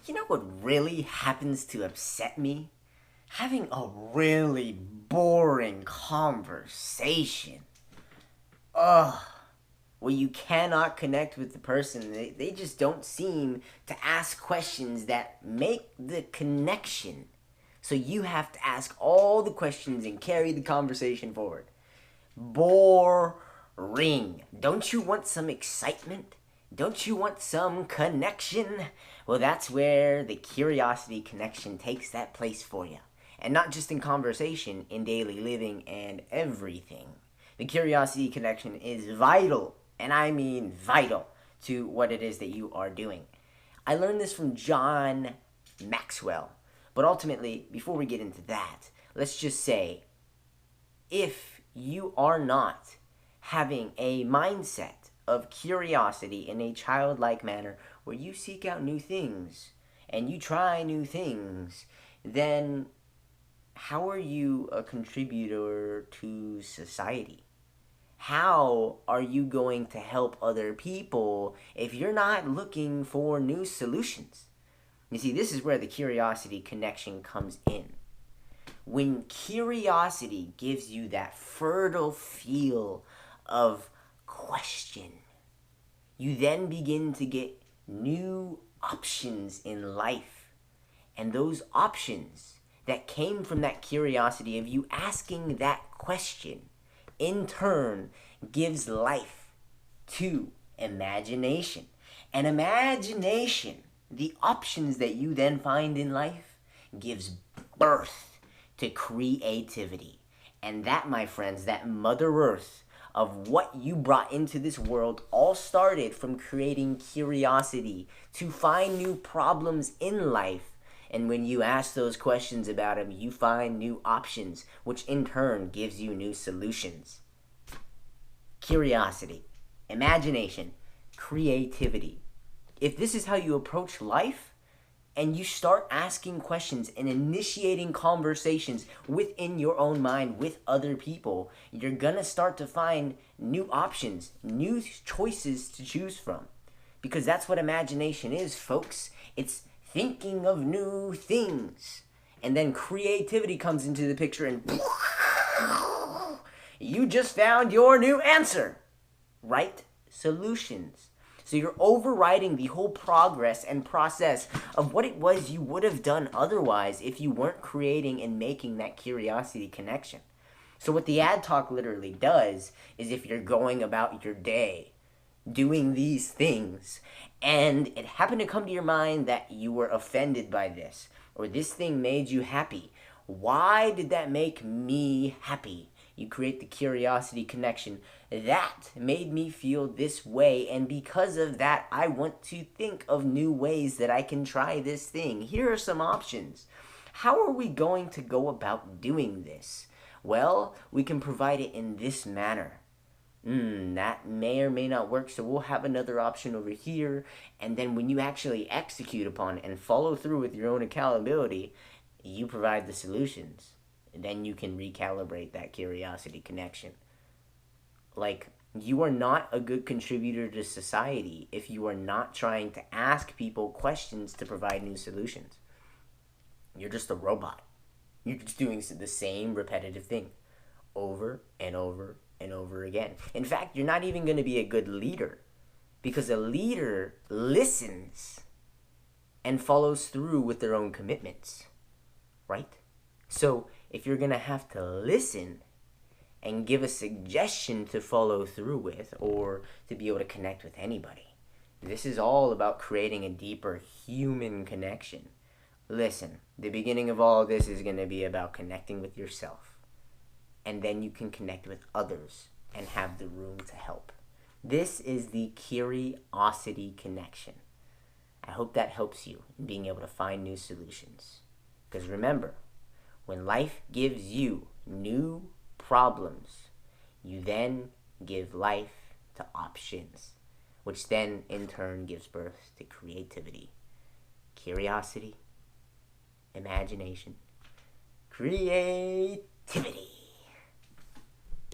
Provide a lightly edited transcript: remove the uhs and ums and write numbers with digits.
You know what really happens to upset me? Having a really boring conversation. Ugh. Where you cannot connect with the person. They just don't seem to ask questions that make the connection. So you have to ask all the questions and carry the conversation forward. Boring. Don't you want some excitement? Don't you want some connection? Well, that's where the curiosity connection takes that place for you. And not just in conversation, in daily living and everything. The curiosity connection is vital, and I mean vital, to what it is that you are doing. I learned this from John Maxwell. But ultimately, before we get into that, let's just say if you are not having a mindset of curiosity in a childlike manner where you seek out new things and you try new things, then how are you a contributor to society? How are you going to help other people if you're not looking for new solutions? You see, this is where the curiosity connection comes in. When curiosity gives you that fertile feel of question, you then begin to get new options in life. And those options that came from that curiosity of you asking that question, in turn, gives life to imagination. And imagination, the options that you then find in life, gives birth to creativity. And that, my friends, that Mother Earth of what you brought into this world all started from creating curiosity to find new problems in life. And when you ask those questions about them, you find new options, which in turn gives you new solutions. Curiosity, imagination, creativity. If this is how you approach life, and you start asking questions and initiating conversations within your own mind with other people, you're gonna start to find new options, new choices to choose from. Because that's what imagination is, folks. It's thinking of new things. And then creativity comes into the picture and you just found your new answer. Right? Solutions. So you're overriding the whole progress and process of what it was you would have done otherwise if you weren't creating and making that curiosity connection. So what the ad talk literally does is if you're going about your day doing these things and it happened to come to your mind that you were offended by this or this thing made you happy, why did that make me happy? You create the curiosity connection. That made me feel this way, and because of that, I want to think of new ways that I can try this thing. Here are some options. How are we going to go about doing this? Well, we can provide it in this manner. That may or may not work, so we'll have another option over here, and then when you actually execute upon it and follow through with your own accountability, you provide the solutions. And then you can recalibrate that curiosity connection. Like, you are not a good contributor to society if you are not trying to ask people questions to provide new solutions. You're just a robot. You're just doing the same repetitive thing over and over and over again. In fact, you're not even going to be a good leader because a leader listens and follows through with their own commitments, right? So if you're going to have to listen and give a suggestion to follow through with or to be able to connect with anybody, this is all about creating a deeper human connection. Listen, the beginning of all of this is going to be about connecting with yourself. And then you can connect with others and have the room to help. This is the curiosity connection. I hope that helps you in being able to find new solutions. Because remember, when life gives you new problems, you then give life to options, which then in turn gives birth to creativity, curiosity, imagination, creativity.